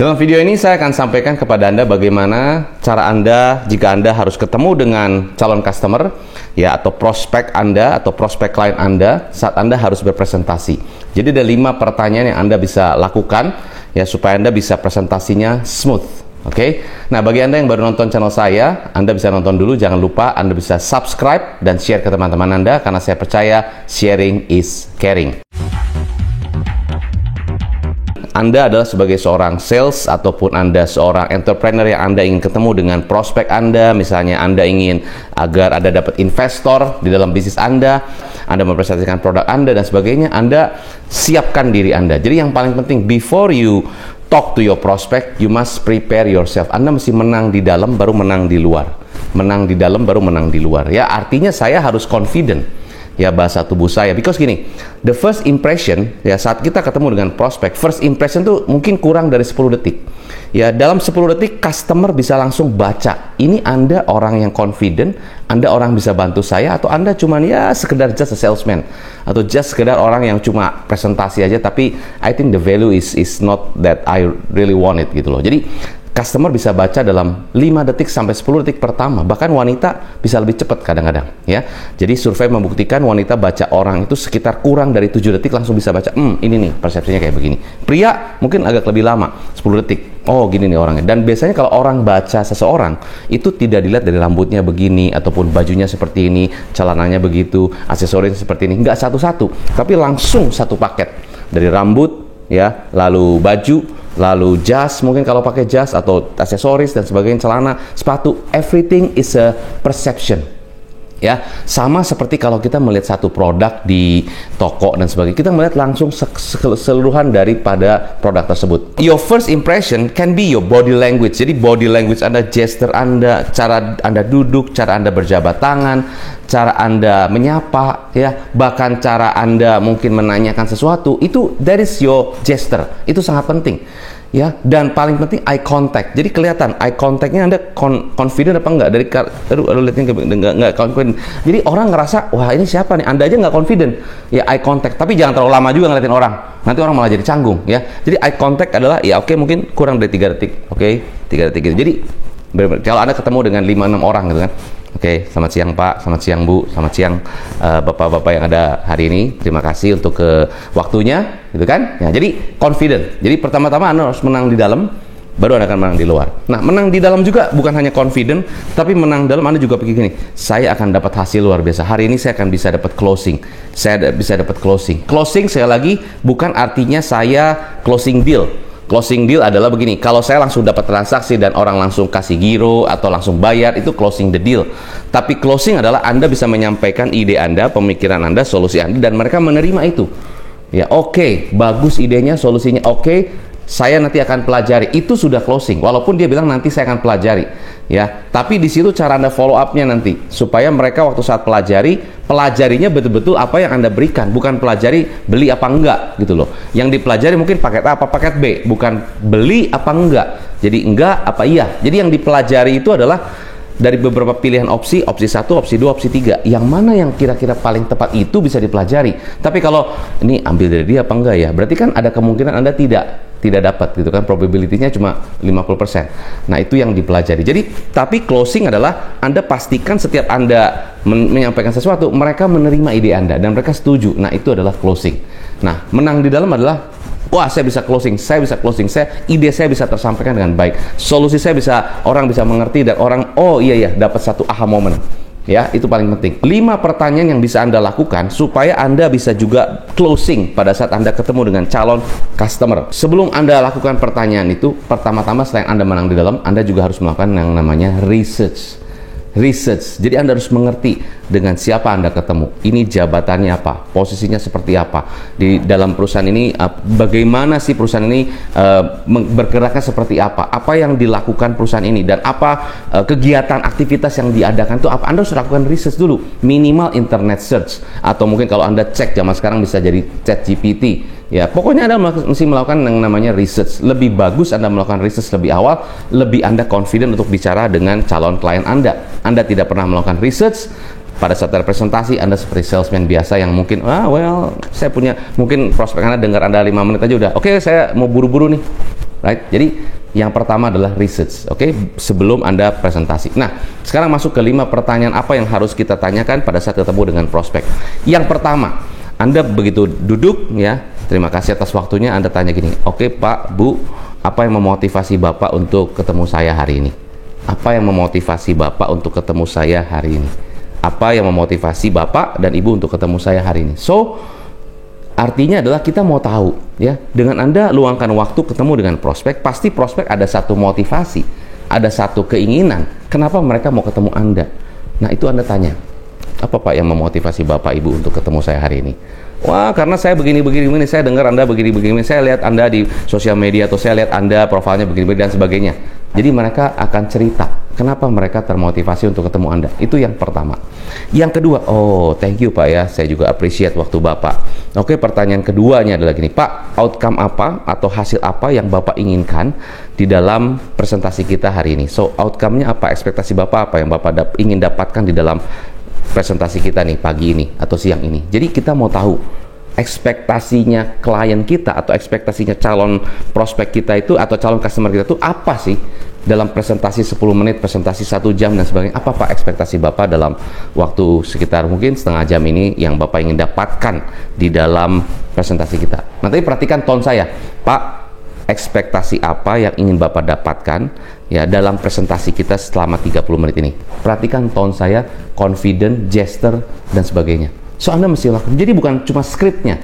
Dalam video ini saya akan sampaikan kepada Anda bagaimana cara Anda jika Anda harus ketemu dengan calon customer ya, atau prospek Anda atau prospek klien Anda saat Anda harus berpresentasi. Jadi ada 5 pertanyaan yang Anda bisa lakukan ya supaya Anda bisa presentasinya smooth. Oke. Nah, bagi Anda yang baru nonton channel saya, Anda bisa nonton dulu, jangan lupa Anda bisa subscribe dan share ke teman-teman Anda karena saya percaya sharing is caring. Anda adalah sebagai seorang sales ataupun Anda seorang entrepreneur yang Anda ingin ketemu dengan prospek Anda, misalnya Anda ingin agar Anda dapat investor di dalam bisnis Anda mempresentasikan produk Anda dan sebagainya, Anda siapkan diri Anda. Jadi yang paling penting, before you talk to your prospect, you must prepare yourself. Anda mesti menang di dalam baru menang di luar. Menang di dalam baru menang di luar. Ya, artinya saya harus confident. Ya, bahasa tubuh saya, because gini, the first impression ya saat kita ketemu dengan prospek, first impression tuh mungkin kurang dari 10 detik ya. Dalam 10 detik customer bisa langsung baca ini Anda orang yang confident, Anda orang bisa bantu saya, atau Anda cuman ya sekedar just a salesman, atau just sekedar orang yang cuma presentasi aja tapi I think the value is not that I really want it gitu loh. Jadi customer bisa baca dalam 5 detik sampai 10 detik pertama. Bahkan wanita bisa lebih cepat kadang-kadang ya. Jadi survei membuktikan wanita baca orang itu sekitar kurang dari 7 detik langsung bisa baca, ini nih persepsinya kayak begini. Pria mungkin agak lebih lama, 10 detik. Oh, gini nih orangnya. Dan biasanya kalau orang baca seseorang itu tidak dilihat dari rambutnya begini ataupun bajunya seperti ini, celananya begitu, aksesorisnya seperti ini. Nggak satu-satu, tapi langsung satu paket. Dari rambut ya, lalu baju, lalu jas, mungkin kalau pakai jas atau aksesoris dan sebagainya, celana, sepatu, everything is a perception. Ya, sama seperti kalau kita melihat satu produk di toko dan sebagainya, kita melihat langsung keseluruhan daripada produk tersebut. Your first impression can be your body language. Jadi body language Anda, gesture Anda, cara Anda duduk, cara Anda berjabat tangan, cara Anda menyapa, ya, bahkan cara Anda mungkin menanyakan sesuatu, itu that is your gesture. Itu sangat penting. Ya, dan paling penting eye contact. Jadi kelihatan eye contactnya Anda confident apa enggak dari lihatnya enggak confident. Jadi orang ngerasa, wah ini siapa nih? Anda aja nggak confident. Ya, eye contact. Tapi jangan terlalu lama juga ngeliatin orang. Nanti orang malah jadi canggung ya. Jadi eye contact adalah ya oke, mungkin kurang dari 3 detik. Oke, 3 detik gitu. Jadi kalau Anda ketemu dengan 5-6 orang gitu kan. Oke, selamat siang Pak, selamat siang Bu, selamat siang Bapak-bapak yang ada hari ini. Terima kasih untuk waktunya, gitu kan? Ya, jadi confident. Jadi pertama-tama Anda harus menang di dalam, baru Anda akan menang di luar. Nah, menang di dalam juga bukan hanya confident, tapi menang dalam Anda juga pikir gini, saya akan dapat hasil luar biasa. Hari ini saya akan bisa dapat closing. Saya bisa dapat closing. Closing sekali lagi bukan artinya saya closing deal. Closing deal adalah begini, kalau saya langsung dapat transaksi dan orang langsung kasih giro atau langsung bayar, itu closing the deal. Tapi closing adalah Anda bisa menyampaikan ide Anda, pemikiran Anda, solusi Anda, dan mereka menerima itu. Ya, oke, bagus idenya, solusinya oke, saya nanti akan pelajari. Itu sudah closing, walaupun dia bilang nanti saya akan pelajari. Ya, tapi di situ cara Anda follow up-nya nanti, supaya mereka waktu saat pelajarinya betul-betul apa yang Anda berikan, bukan pelajari beli apa enggak gitu loh. Yang dipelajari mungkin paket A apa paket B, bukan beli apa enggak. Jadi enggak apa iya. Jadi yang dipelajari itu adalah dari beberapa pilihan opsi 1, opsi 2, opsi 3. Yang mana yang kira-kira paling tepat itu bisa dipelajari. Tapi kalau ini ambil dari dia apa enggak ya, berarti kan ada kemungkinan Anda tidak dapat gitu kan, probability-nya cuma 50%. Nah, itu yang dipelajari. Jadi, tapi closing adalah Anda pastikan setiap Anda menyampaikan sesuatu, mereka menerima ide Anda dan mereka setuju. Nah, itu adalah closing. Nah, menang di dalam adalah, wah, saya bisa closing, ide saya bisa tersampaikan dengan baik, solusi saya bisa, orang bisa mengerti, dan orang, oh iya dapat satu aha moment. Ya, itu paling penting. 5 pertanyaan yang bisa Anda lakukan supaya Anda bisa juga closing pada saat Anda ketemu dengan calon customer. Sebelum Anda lakukan pertanyaan itu, pertama-tama selain Anda menang di dalam, Anda juga harus melakukan yang namanya research. Jadi Anda harus mengerti dengan siapa Anda ketemu, ini jabatannya apa, posisinya seperti apa di dalam perusahaan ini, bagaimana sih perusahaan ini bergeraknya seperti apa yang dilakukan perusahaan ini, dan apa kegiatan aktivitas yang diadakan itu apa. Anda harus lakukan research dulu, minimal internet search, atau mungkin kalau Anda cek zaman sekarang bisa jadi ChatGPT. Ya, pokoknya Anda mesti melakukan yang namanya research. Lebih bagus Anda melakukan research lebih awal, lebih Anda confident untuk bicara dengan calon klien Anda. Anda tidak pernah melakukan research, pada saat presentasi Anda seperti salesman biasa yang mungkin, saya punya, mungkin prospek Anda dengar Anda 5 menit aja udah, oke, saya mau buru-buru nih. right? Jadi yang pertama adalah research, oke? Sebelum Anda presentasi. Nah, sekarang masuk ke 5 pertanyaan apa yang harus kita tanyakan pada saat ketemu dengan prospek. Yang pertama, Anda begitu duduk ya, terima kasih atas waktunya, Anda tanya gini, oke Pak, Bu, apa yang memotivasi Bapak untuk ketemu saya hari ini? Apa yang memotivasi Bapak untuk ketemu saya hari ini? Apa yang memotivasi Bapak dan Ibu untuk ketemu saya hari ini? So, artinya adalah kita mau tahu ya, dengan Anda luangkan waktu ketemu dengan prospek, pasti prospek ada satu motivasi, ada satu keinginan kenapa mereka mau ketemu Anda. Nah, itu Anda tanya, apa Pak yang memotivasi Bapak Ibu untuk ketemu saya hari ini? Wah, karena saya begini-begini, saya dengar Anda begini-begini, saya lihat Anda di sosial media, atau saya lihat Anda profilnya begini-begini dan sebagainya. Jadi mereka akan cerita kenapa mereka termotivasi untuk ketemu Anda. Itu yang pertama. Yang kedua, oh thank you Pak ya, saya juga appreciate waktu Bapak. Oke, pertanyaan keduanya adalah gini, Pak, outcome apa atau hasil apa yang Bapak inginkan di dalam presentasi kita hari ini? So, outcome-nya apa? Ekspektasi Bapak apa yang Bapak ingin dapatkan di dalam presentasi kita nih pagi ini atau siang ini? Jadi kita mau tahu ekspektasinya klien kita atau ekspektasinya calon prospek kita itu atau calon customer kita itu apa sih dalam presentasi 10 menit, presentasi 1 jam dan sebagainya. Apa Pak ekspektasi Bapak dalam waktu sekitar mungkin setengah jam ini yang Bapak ingin dapatkan di dalam presentasi kita? Nanti perhatikan tone saya, Pak, ekspektasi apa yang ingin Bapak dapatkan ya dalam presentasi kita selama 30 menit ini. Perhatikan tone saya, confident, gesture dan sebagainya. So, Anda mesti lakukan. Jadi bukan cuma skripnya.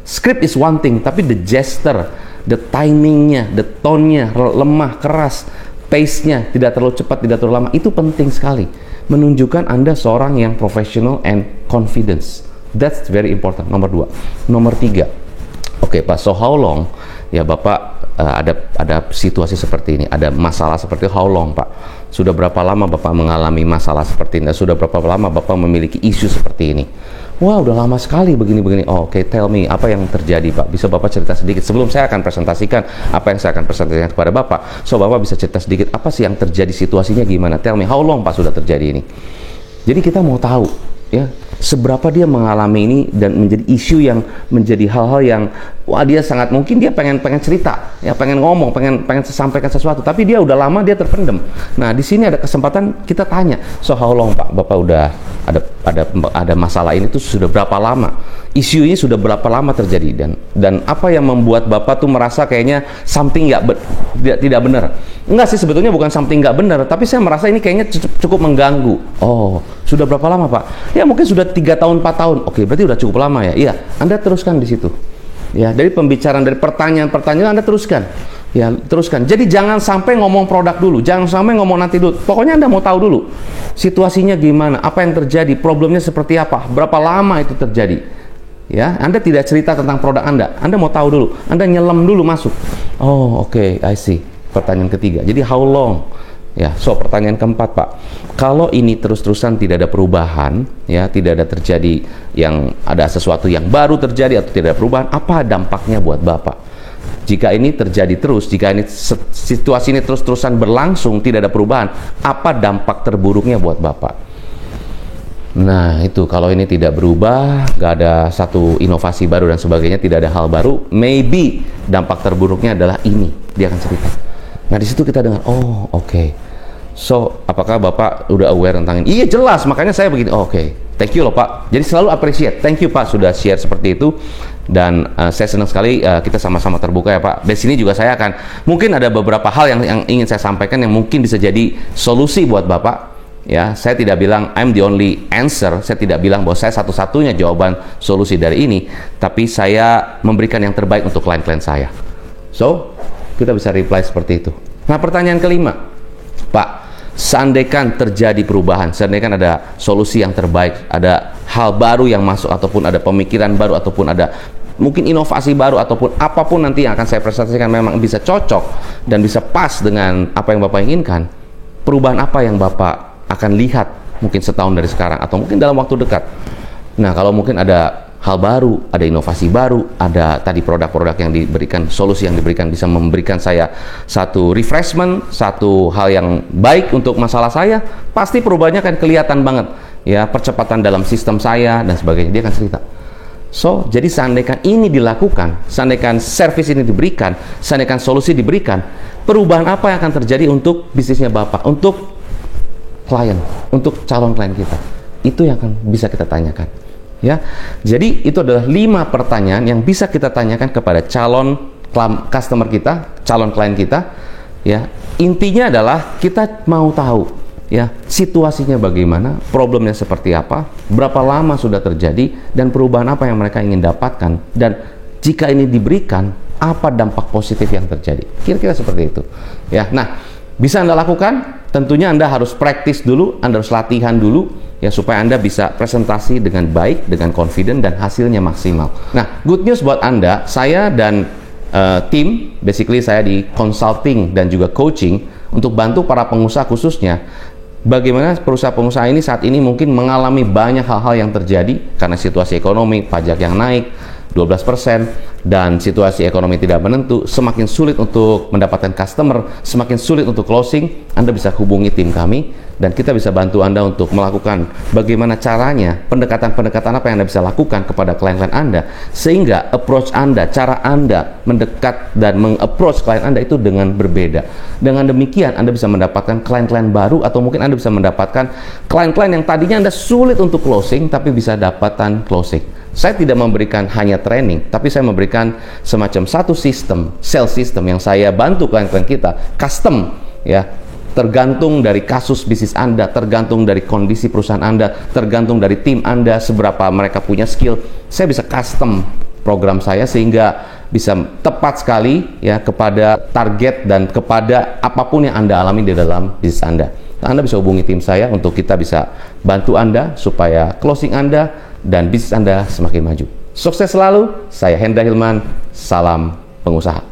Script is one thing, tapi the gesture, the timingnya, the tone-nya, lemah, keras, pace-nya, tidak terlalu cepat, tidak terlalu lama, itu penting sekali. Menunjukkan Anda seorang yang professional and confidence. That's very important. Nomor 2. Nomor 3. Oke, Pak, so how long? Ya, Bapak ada situasi seperti ini, ada masalah seperti itu, how long Pak? Sudah berapa lama Bapak mengalami masalah seperti ini? Sudah berapa lama Bapak memiliki isu seperti ini? Wah, udah lama sekali begini-begini. Oh, oke, tell me, apa yang terjadi Pak? Bisa Bapak cerita sedikit sebelum saya akan presentasikan apa yang saya akan presentasikan kepada Bapak. So, Bapak bisa cerita sedikit apa sih yang terjadi, situasinya gimana? Tell me, how long Pak sudah terjadi ini? Jadi kita mau tahu ya, seberapa dia mengalami ini dan menjadi isu yang menjadi hal-hal yang wah, dia sangat mungkin dia pengen cerita ya, pengen ngomong, pengen sampaikan sesuatu, tapi dia udah lama dia terpendam. Nah, di sini ada kesempatan kita tanya, so how long Pak Bapak udah ada masalah ini tuh sudah berapa lama, isu ini sudah berapa lama terjadi, dan apa yang membuat Bapak tuh merasa kayaknya something tidak benar. Enggak sih, sebetulnya bukan something nggak benar, tapi saya merasa ini kayaknya cukup mengganggu. Oh, sudah berapa lama Pak? Ya mungkin sudah 3 tahun 4 tahun. Oke, berarti udah cukup lama ya. Iya, Anda teruskan di situ. Ya, dari pembicaraan, dari pertanyaan-pertanyaan Anda teruskan. Ya, teruskan. Jadi jangan sampai ngomong produk dulu, jangan sampai ngomong nanti dulu. Pokoknya Anda mau tahu dulu situasinya gimana, apa yang terjadi, problemnya seperti apa, berapa lama itu terjadi. Ya, Anda tidak cerita tentang produk Anda mau tahu dulu. Anda nyelam dulu masuk. Oh, oke, I see. Pertanyaan ketiga. Jadi how long? Ya, so pertanyaan keempat Pak, kalau ini terus-terusan tidak ada perubahan, ya tidak ada terjadi yang ada sesuatu yang baru terjadi atau tidak ada perubahan, apa dampaknya buat Bapak? Jika ini terjadi terus, jika ini situasi ini terus-terusan berlangsung tidak ada perubahan, apa dampak terburuknya buat Bapak? Nah itu, kalau ini tidak berubah, gak ada satu inovasi baru dan sebagainya, tidak ada hal baru, maybe dampak terburuknya adalah ini, dia akan cerita. Nah di situ kita dengar, oh oke. So, apakah Bapak udah aware tentang ini? Iya jelas, makanya saya begini. Oh, oke, thank you loh Pak. Jadi selalu appreciate. Thank you Pak sudah share seperti itu. Dan saya senang sekali kita sama-sama terbuka ya Pak. Dari sini juga saya akan, mungkin ada beberapa hal yang ingin saya sampaikan yang mungkin bisa jadi solusi buat Bapak. Ya, saya tidak bilang I'm the only answer. Saya tidak bilang bahwa saya satu-satunya jawaban solusi dari ini. Tapi saya memberikan yang terbaik untuk klien-klien saya. So, kita bisa reply seperti itu. Nah, pertanyaan kelima, Pak, seandainya terjadi perubahan, seandainya ada solusi yang terbaik, ada hal baru yang masuk, ataupun ada pemikiran baru, ataupun ada mungkin inovasi baru, ataupun apapun nanti yang akan saya presentasikan memang bisa cocok dan bisa pas dengan apa yang Bapak inginkan, perubahan apa yang Bapak akan lihat mungkin setahun dari sekarang, atau mungkin dalam waktu dekat? Nah, kalau mungkin ada hal baru, ada inovasi baru, ada tadi produk-produk yang diberikan, solusi yang diberikan bisa memberikan saya satu refreshment, satu hal yang baik untuk masalah saya, pasti perubahannya akan kelihatan banget ya, percepatan dalam sistem saya dan sebagainya, dia akan cerita. So, jadi seandainya ini dilakukan, seandainya service ini diberikan, seandainya solusi diberikan, perubahan apa yang akan terjadi untuk bisnisnya Bapak, untuk klien, untuk calon klien kita? Itu yang akan bisa kita tanyakan. Ya, jadi itu adalah 5 pertanyaan yang bisa kita tanyakan kepada calon customer kita, calon klien kita. Ya, intinya adalah kita mau tahu ya situasinya bagaimana, problemnya seperti apa, berapa lama sudah terjadi, dan perubahan apa yang mereka ingin dapatkan, dan jika ini diberikan apa dampak positif yang terjadi. Kira-kira seperti itu ya. Nah, bisa Anda lakukan, tentunya Anda harus praktis dulu, Anda harus latihan dulu ya, supaya Anda bisa presentasi dengan baik, dengan confident, dan hasilnya maksimal. Nah, good news buat Anda, saya dan tim, basically saya di consulting dan juga coaching untuk bantu para pengusaha, khususnya bagaimana perusahaan-pengusaha ini saat ini mungkin mengalami banyak hal-hal yang terjadi karena situasi ekonomi, pajak yang naik 12%, dan situasi ekonomi tidak menentu, semakin sulit untuk mendapatkan customer, semakin sulit untuk closing. Anda bisa hubungi tim kami dan kita bisa bantu Anda untuk melakukan bagaimana caranya, pendekatan-pendekatan apa yang Anda bisa lakukan kepada klien-klien Anda, sehingga approach Anda, cara Anda mendekat dan meng-approach klien Anda itu dengan berbeda. Dengan demikian Anda bisa mendapatkan klien-klien baru, atau mungkin Anda bisa mendapatkan klien-klien yang tadinya Anda sulit untuk closing tapi bisa dapatan closing. Saya tidak memberikan hanya training, tapi saya memberikan semacam satu sistem, sales system yang saya bantu klien-klien kita, custom ya, tergantung dari kasus bisnis Anda, tergantung dari kondisi perusahaan Anda, tergantung dari tim Anda, seberapa mereka punya skill. Saya bisa custom program saya sehingga bisa tepat sekali ya kepada target dan kepada apapun yang Anda alami di dalam bisnis Anda. Anda bisa hubungi tim saya untuk kita bisa bantu Anda supaya closing Anda dan bisnis Anda semakin maju. Sukses selalu, saya Hendra Hilman, salam pengusaha.